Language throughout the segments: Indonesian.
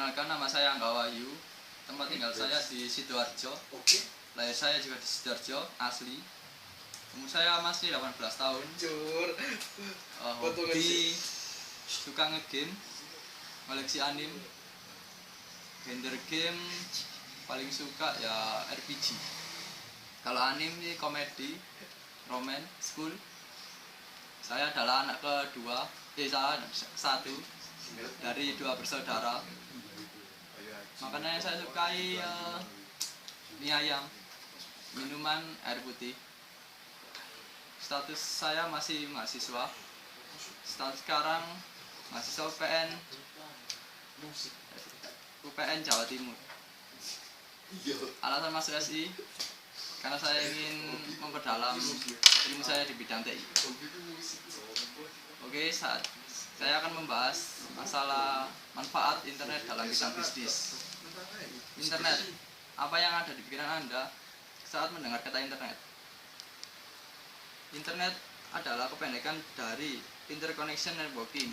Perkenalkan, nama saya Angga Wahyu. Tempat tinggal saya di Sidoarjo. Lahir saya juga di Sidoarjo, asli. Umur saya masih 18 tahun. Hobi suka ngegame, koleksi anime. Genre game paling suka ya RPG. Kalau anime ini komedi, roman, school. Saya adalah anak kedua, satu dari 2 bersaudara. Makanan yang saya sukai mie ayam, minuman air putih. Status saya masih mahasiswa. Status sekarang mahasiswa UPN Jawa Timur. Alasan masuk SI karena saya ingin memperdalam ilmu saya di bidang TI. Oke, saya akan membahas masalah manfaat internet dalam bidang bisnis. Internet, apa yang ada di pikiran Anda saat mendengar kata internet? Internet adalah kependekan dari Interconnection Networking.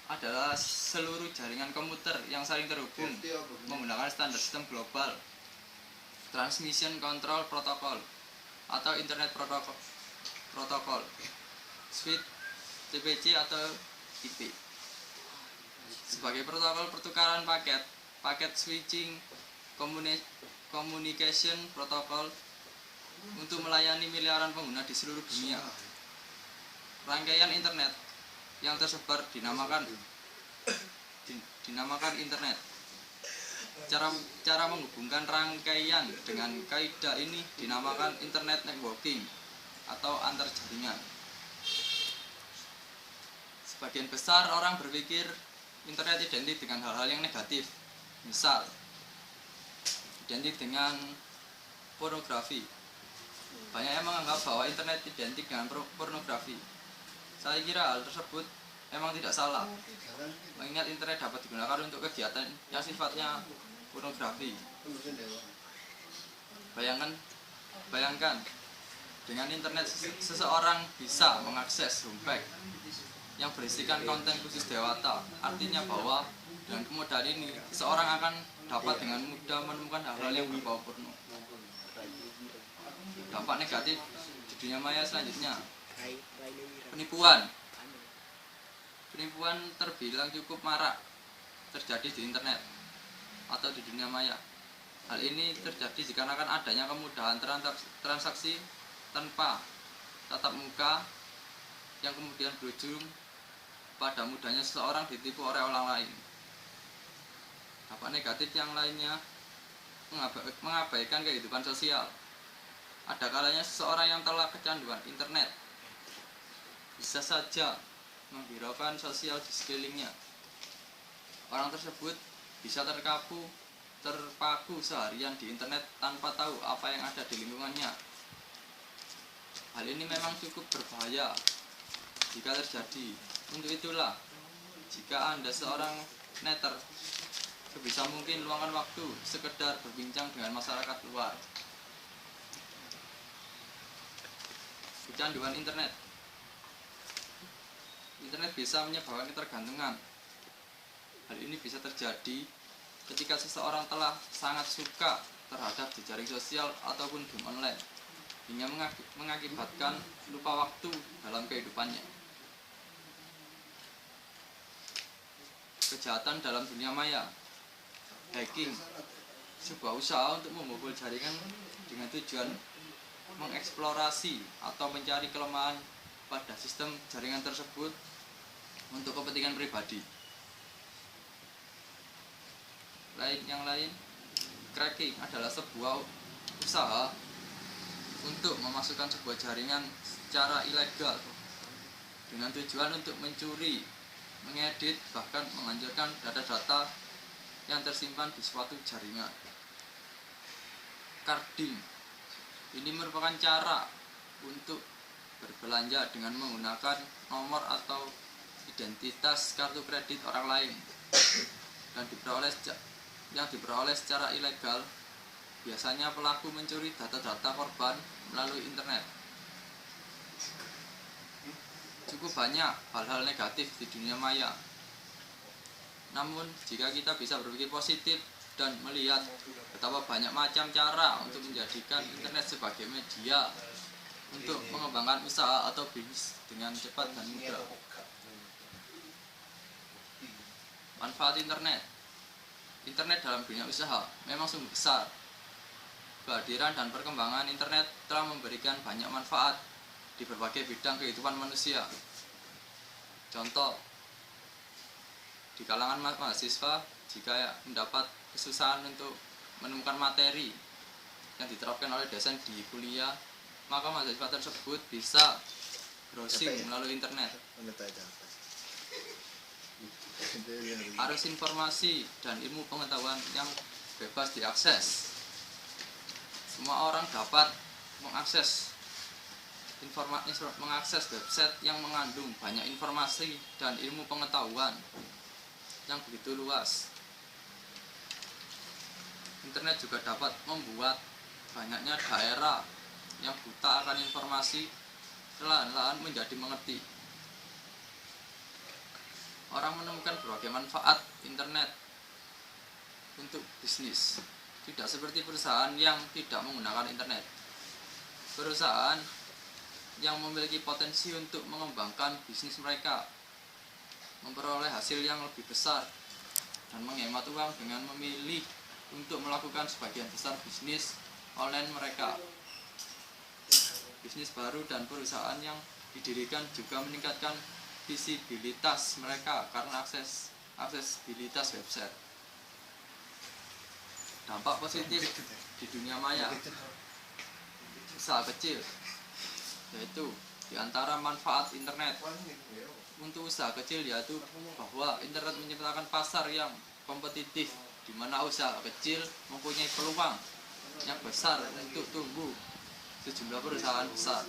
Adalah seluruh jaringan komputer yang saling terhubung menggunakan standar sistem global Transmission Control Protocol atau Internet Protocol, Suite TPC atau IP. Sebagai protokol pertukaran paket switching communication protocol untuk melayani miliaran pengguna di seluruh dunia. Rangkaian internet yang tersebar dinamakan internet. Cara menghubungkan rangkaian dengan kaidah ini dinamakan internet networking atau antar jaringan. Sebagian besar orang berpikir internet identik dengan hal-hal yang negatif. Misal, identik dengan pornografi. Banyak yang menganggap bahwa internet identik dengan pornografi. Saya kira hal tersebut memang tidak salah, mengingat internet dapat digunakan untuk kegiatan yang sifatnya pornografi. Bayangkan, dengan internet seseorang bisa mengakses homepage yang berisikan konten khusus dewata. Artinya bahwa dengan kemudahan ini, seseorang akan dapat dengan mudah menemukan hal-hal yang berbau porno. Dampak negatif di dunia maya selanjutnya, penipuan terbilang cukup marak terjadi di internet atau di dunia maya. Hal ini terjadi dikarenakan adanya kemudahan transaksi tanpa tatap muka yang kemudian berujung pada mudahnya seseorang ditipu oleh orang lain. Dampak negatif yang lainnya, mengabaikan kehidupan sosial. Ada kalanya seseorang yang telah kecanduan internet bisa saja menghiraukan sosial di sekelilingnya. Orang tersebut bisa terpaku seharian di internet tanpa tahu apa yang ada di lingkungannya. Hal ini memang cukup berbahaya jika terjadi. Untuk itulah, jika Anda seorang netter, sebisa mungkin luangkan waktu sekedar berbincang dengan masyarakat luar. Kecanduan internet bisa menyebabkan ketergantungan. Hal ini bisa terjadi ketika seseorang telah sangat suka terhadap jejaring sosial ataupun game online, hingga mengakibatkan lupa waktu dalam kehidupannya. Kejahatan dalam dunia maya, hacking, sebuah usaha untuk membobol jaringan dengan tujuan mengeksplorasi atau mencari kelemahan pada sistem jaringan tersebut untuk kepentingan pribadi. Cracking adalah sebuah usaha untuk memasukkan sebuah jaringan secara ilegal dengan tujuan untuk mencuri, mengedit, bahkan menghancurkan data-data yang tersimpan di suatu jaringan. Carding ini merupakan cara untuk berbelanja dengan menggunakan nomor atau identitas kartu kredit orang lain dan diperoleh secara ilegal. Biasanya pelaku mencuri data-data korban melalui internet. Cukup banyak hal-hal negatif di dunia maya. Namun jika kita bisa berpikir positif dan melihat betapa banyak macam cara untuk menjadikan internet sebagai media untuk mengembangkan usaha atau bisnis dengan cepat dan mudah. Manfaat internet. Internet dalam dunia usaha memang sungguh besar. Kehadiran dan perkembangan internet telah memberikan banyak manfaat di berbagai bidang kehidupan manusia. Contoh, di kalangan mahasiswa, jika mendapat kesusahan untuk menemukan materi yang diterapkan oleh dosen di kuliah, maka mahasiswa tersebut bisa browsing melalui internet. Arus informasi dan ilmu pengetahuan yang bebas diakses. Semua orang dapat mengakses website yang mengandung banyak informasi dan ilmu pengetahuan yang begitu luas. Internet juga dapat membuat banyaknya daerah yang buta akan informasi perlahan-lahan menjadi mengerti. Orang menemukan berbagai manfaat internet untuk bisnis. Tidak seperti perusahaan yang tidak menggunakan internet. Perusahaan yang memiliki potensi untuk mengembangkan bisnis mereka, memperoleh hasil yang lebih besar, dan menghemat uang dengan memilih untuk melakukan sebagian besar bisnis online mereka. Bisnis baru dan perusahaan yang didirikan juga meningkatkan visibilitas mereka karena aksesibilitas website. Dampak positif di dunia maya. Usaha kecil, yaitu diantara manfaat internet untuk usaha kecil yaitu bahwa internet menciptakan pasar yang kompetitif, di mana usaha kecil mempunyai peluang yang besar untuk tumbuh sejumlah perusahaan besar.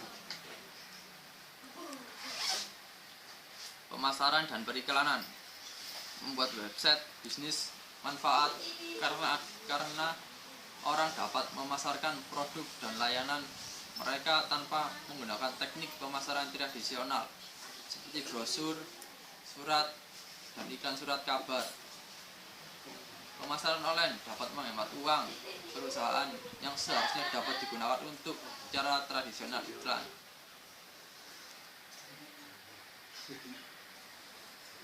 Pemasaran dan periklanan. Membuat website bisnis manfaat karena orang dapat memasarkan produk dan layanan mereka tanpa menggunakan teknik pemasaran tradisional seperti brosur, surat, dan iklan surat kabar. Pemasaran online dapat menghemat uang perusahaan yang seharusnya dapat digunakan untuk cara tradisional iklan.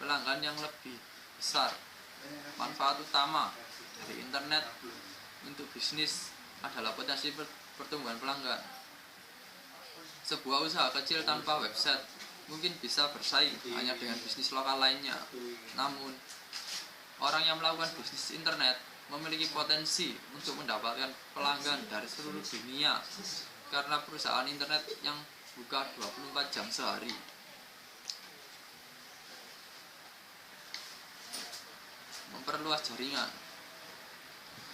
Pelanggan yang lebih besar. Manfaat utama dari internet untuk bisnis adalah potensi pertumbuhan pelanggan. Sebuah usaha kecil tanpa website mungkin bisa bersaing hanya dengan bisnis lokal lainnya. Namun, orang yang melakukan bisnis internet memiliki potensi untuk mendapatkan pelanggan dari seluruh dunia karena perusahaan internet yang buka 24 jam sehari. Memperluas jaringan.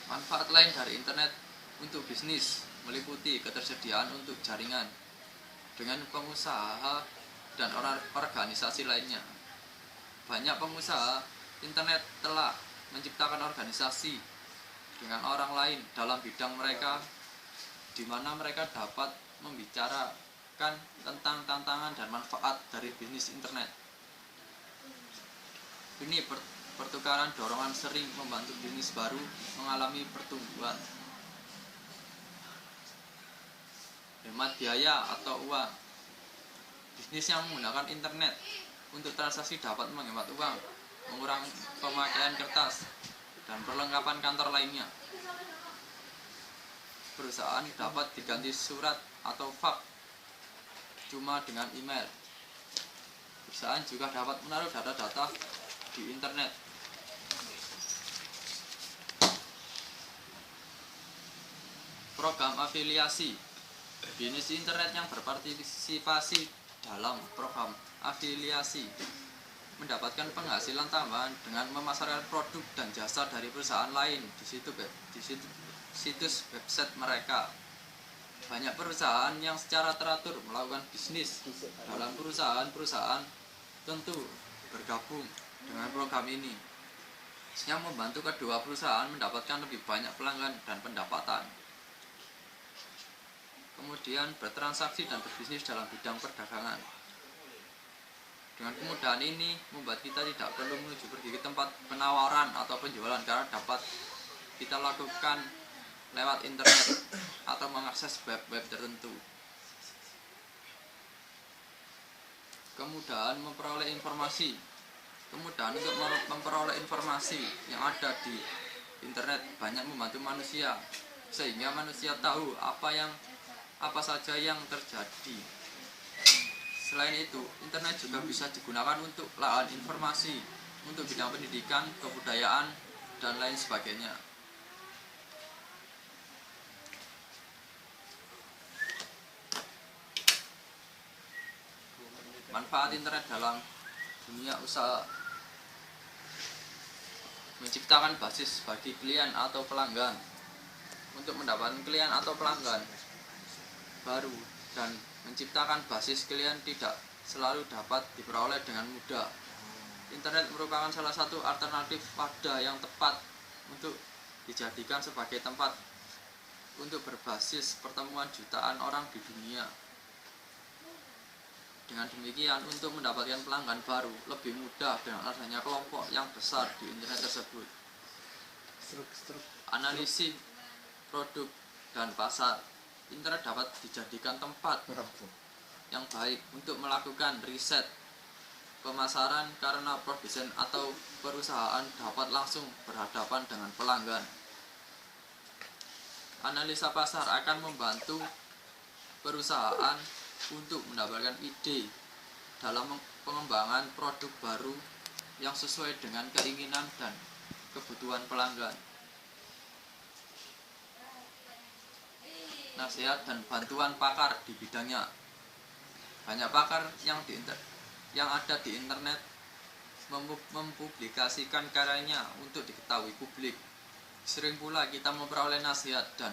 Manfaat lain dari internet untuk bisnis meliputi ketersediaan untuk jaringan dengan pengusaha dan organisasi lainnya. Banyak pengusaha internet telah menciptakan organisasi dengan orang lain dalam bidang mereka, di mana mereka dapat membicarakan tentang tantangan dan manfaat dari bisnis internet. Ini pertukaran dorongan sering membantu bisnis baru mengalami pertumbuhan. Hemat biaya atau uang. Bisnis yang menggunakan internet untuk transaksi dapat menghemat uang, mengurangi pemakaian kertas, dan perlengkapan kantor lainnya. Perusahaan dapat diganti surat atau fax cuma dengan email. Perusahaan juga dapat menaruh data-data di internet. Program afiliasi. Bisnis internet yang berpartisipasi dalam program afiliasi mendapatkan penghasilan tambahan dengan memasarkan produk dan jasa dari perusahaan lain di situs website mereka. Banyak perusahaan yang secara teratur melakukan bisnis dalam perusahaan tentu bergabung dengan program ini, yang membantu kedua perusahaan mendapatkan lebih banyak pelanggan dan pendapatan. Kemudian bertransaksi dan berbisnis dalam bidang perdagangan. Dengan kemudahan ini membuat kita tidak perlu pergi ke tempat penawaran atau penjualan, karena dapat kita lakukan lewat internet atau mengakses web-web tertentu. Kemudahan memperoleh informasi. Kemudahan untuk memperoleh informasi yang ada di internet banyak membantu manusia, sehingga manusia tahu apa saja yang terjadi. Selain itu, internet juga bisa digunakan untuk lahan informasi, untuk bidang pendidikan, kebudayaan, dan lain sebagainya. Manfaat internet dalam dunia usaha: menciptakan basis bagi klien atau pelanggan. Untuk mendapatkan klien atau pelanggan baru dan menciptakan basis klien tidak selalu dapat diperoleh dengan mudah. Internet merupakan salah satu alternatif pada yang tepat untuk dijadikan sebagai tempat untuk berbasis pertemuan jutaan orang di dunia. Dengan demikian, untuk mendapatkan pelanggan baru lebih mudah dengan adanya kelompok yang besar di internet tersebut. Analisis produk dan pasar. Internet dapat dijadikan tempat yang baik untuk melakukan riset pemasaran, karena produsen atau perusahaan dapat langsung berhadapan dengan pelanggan. Analisa pasar akan membantu perusahaan untuk mendapatkan ide dalam pengembangan produk baru yang sesuai dengan keinginan dan kebutuhan pelanggan. Nasihat dan bantuan pakar di bidangnya. Banyak pakar yang ada di internet mempublikasikan karyanya untuk diketahui publik. Sering pula kita memperoleh nasihat dan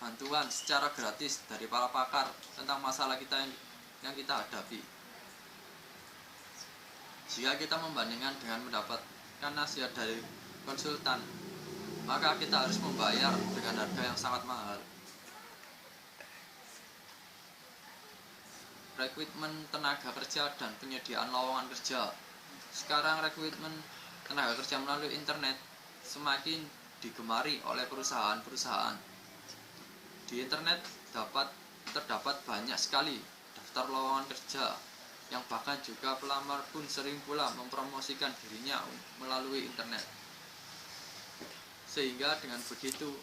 bantuan secara gratis dari para pakar tentang masalah kita yang kita hadapi. Jika kita membandingkan dengan mendapatkan nasihat dari konsultan, maka kita harus membayar dengan harga yang sangat mahal. Rekrutmen tenaga kerja dan penyediaan lowongan kerja. Sekarang rekrutmen tenaga kerja melalui internet semakin digemari oleh perusahaan-perusahaan. Di internet terdapat banyak sekali daftar lowongan kerja, yang bahkan juga pelamar pun sering pula mempromosikan dirinya melalui internet. Sehingga dengan begitu,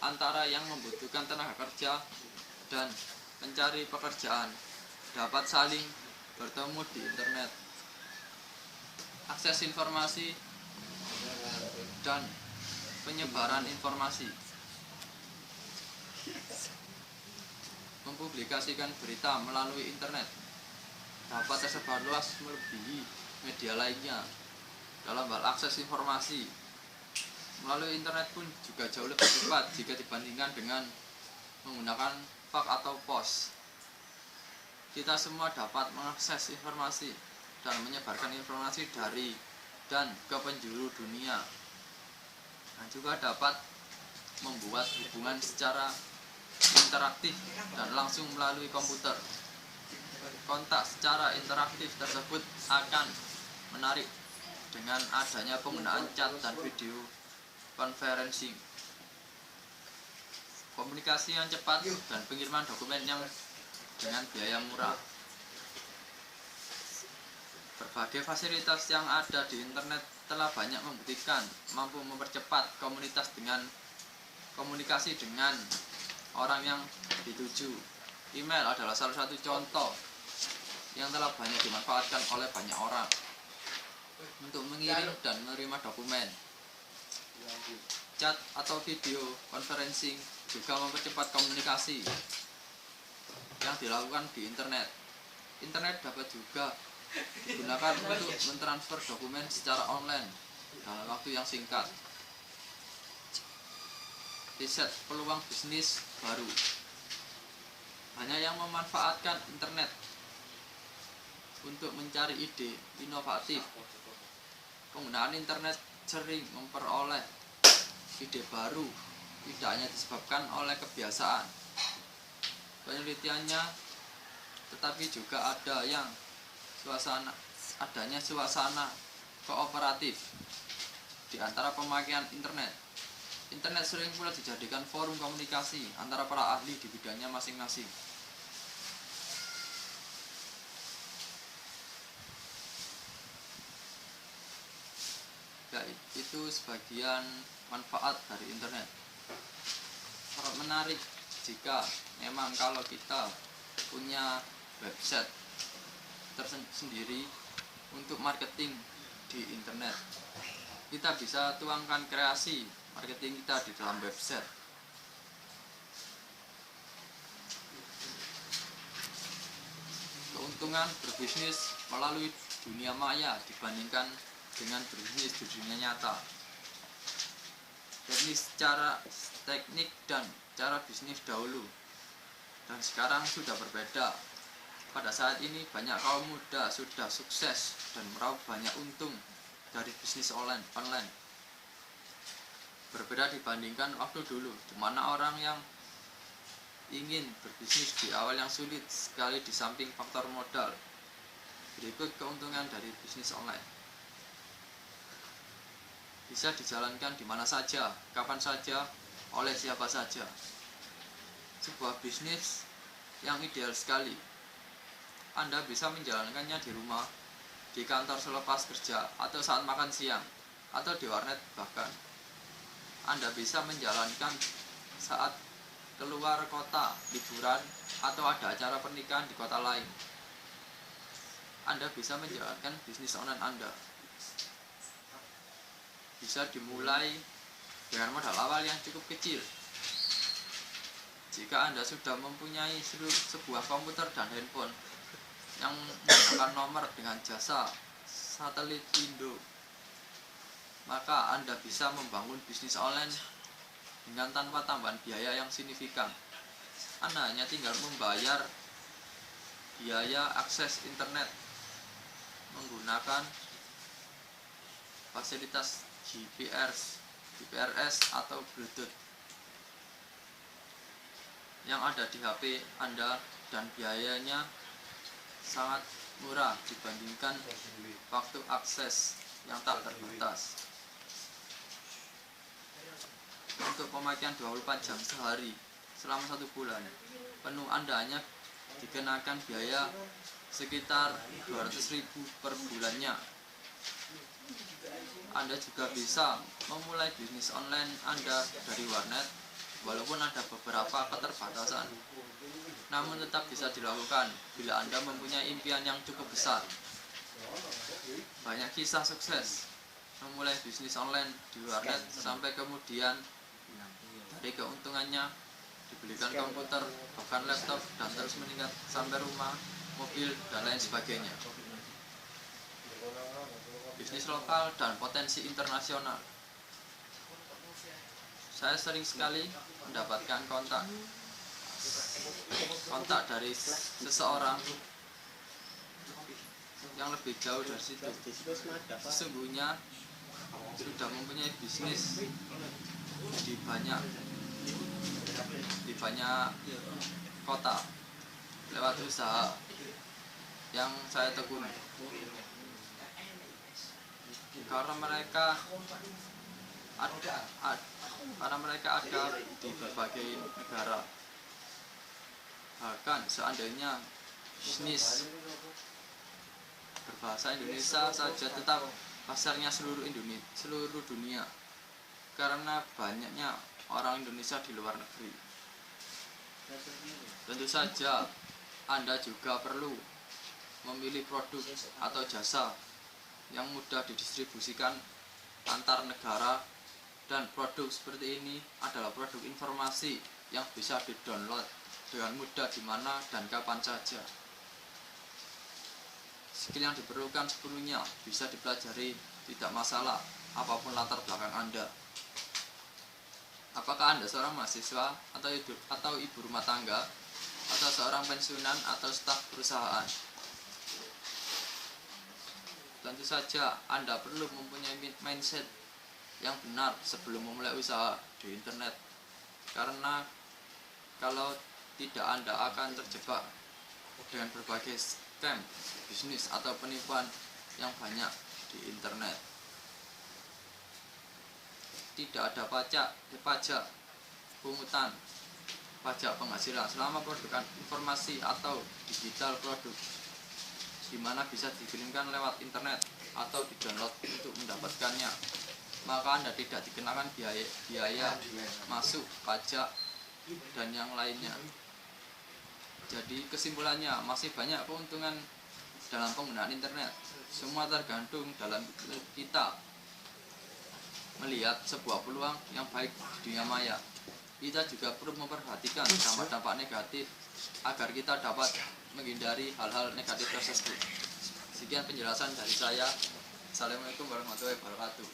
antara yang membutuhkan tenaga kerja dan mencari pekerjaan dapat saling bertemu di internet. Akses informasi dan penyebaran informasi. Mempublikasikan berita melalui internet dapat tersebar luas melebihi media lainnya. Dalam hal akses informasi melalui internet pun juga jauh lebih cepat jika dibandingkan dengan menggunakan fax atau pos. Kita semua dapat mengakses informasi dan menyebarkan informasi dari dan ke penjuru dunia, dan juga dapat membuat hubungan secara interaktif dan langsung melalui komputer. Kontak secara interaktif tersebut akan menarik dengan adanya penggunaan chat dan video conferencing. Komunikasi yang cepat dan pengiriman dokumen yang dengan biaya murah. Berbagai fasilitas yang ada di internet telah banyak membuktikan mampu mempercepat komunikasi dengan orang yang dituju. Email adalah salah satu contoh yang telah banyak dimanfaatkan oleh banyak orang untuk mengirim dan menerima dokumen. Chat atau video conferencing juga mempercepat komunikasi yang dilakukan di internet. Internet dapat juga digunakan untuk mentransfer dokumen secara online dalam waktu yang singkat. Riset peluang bisnis baru. Banyak yang memanfaatkan internet untuk mencari ide inovatif. Penggunaan internet sering memperoleh ide baru tidak hanya disebabkan oleh kebiasaan penelitiannya, tetapi juga ada yang suasana kooperatif di antara pemakaian internet. Internet sering pula dijadikan forum komunikasi antara para ahli di bidangnya masing-masing. Itu sebagian manfaat dari internet. Sangat menarik jika memang kalau kita punya website tersendiri untuk marketing di internet. Kita bisa tuangkan kreasi marketing kita di dalam website. Keuntungan berbisnis melalui dunia maya dibandingkan dengan berbisnis di dunia nyata. Teknik dan cara bisnis dahulu dan sekarang sudah berbeda. Pada saat ini banyak kaum muda sudah sukses dan meraup banyak untung dari bisnis online. Berbeda dibandingkan waktu dulu, di mana orang yang ingin berbisnis di awal yang sulit sekali di samping faktor modal. Berikut keuntungan dari bisnis online. Bisa dijalankan di mana saja, kapan saja, oleh siapa saja. Sebuah bisnis yang ideal sekali. Anda bisa menjalankannya di rumah, di kantor selepas kerja, atau saat makan siang, atau di warnet bahkan. Anda bisa menjalankan saat keluar kota, liburan, atau ada acara pernikahan di kota lain. Anda bisa menjalankan bisnis online Anda. Bisa dimulai dengan modal awal yang cukup kecil. Jika Anda sudah mempunyai sebuah komputer dan handphone yang menggunakan nomor dengan jasa satelit Indo, maka Anda bisa membangun bisnis online dengan tanpa tambahan biaya yang signifikan. Anda hanya tinggal membayar biaya akses internet menggunakan fasilitas GPRS atau Bluetooth yang ada di HP Anda, dan biayanya sangat murah dibandingkan waktu akses yang tak terbatas. Untuk pemakaian 24 jam sehari selama 1 bulan penuh, Anda hanya dikenakan biaya sekitar 200.000 per bulannya. Anda juga bisa memulai bisnis online Anda dari warnet, walaupun ada beberapa keterbatasan, namun tetap bisa dilakukan bila Anda mempunyai impian yang cukup besar. Banyak kisah sukses memulai bisnis online di warnet sampai kemudian dari keuntungannya dibelikan komputer, bahkan laptop, dan terus meningkat sampai rumah, mobil, dan lain sebagainya. Bisnis lokal dan potensi internasional. Saya sering sekali mendapatkan kontak dari seseorang yang lebih jauh dari situ. Sesungguhnya sudah mempunyai bisnis di banyak kota lewat usaha yang saya tekuni, karena mereka ada di berbagai negara. Bahkan seandainya bisnis berbahasa Indonesia saja, tetap pasarnya seluruh dunia, karena banyaknya orang Indonesia di luar negeri. Tentu saja Anda juga perlu memilih produk atau jasa yang mudah didistribusikan antar negara, dan produk seperti ini adalah produk informasi yang bisa di-download dengan mudah di mana dan kapan saja. Skill yang diperlukan sepenuhnya bisa dipelajari, tidak masalah apapun latar belakang Anda. Apakah Anda seorang mahasiswa atau ibu rumah tangga, atau seorang pensiunan atau staf perusahaan? Tentu saja Anda perlu mempunyai mindset yang benar sebelum memulai usaha di internet, karena kalau tidak Anda akan terjebak dengan berbagai scam, bisnis atau penipuan yang banyak di internet. Tidak ada pajak, pungutan, pajak penghasilan selama produk informasi atau digital produk, di mana bisa dikirimkan lewat internet atau di-download untuk mendapatkannya, maka Anda tidak dikenakan biaya masuk, pajak, dan yang lainnya. Jadi kesimpulannya, masih banyak keuntungan dalam penggunaan internet. Semua tergantung dalam kita melihat sebuah peluang yang baik di dunia maya. Kita juga perlu memperhatikan dampak-dampak negatif agar kita dapat menghindari hal-hal negatif tersebut. Sekian penjelasan dari saya. Assalamualaikum warahmatullahi wabarakatuh.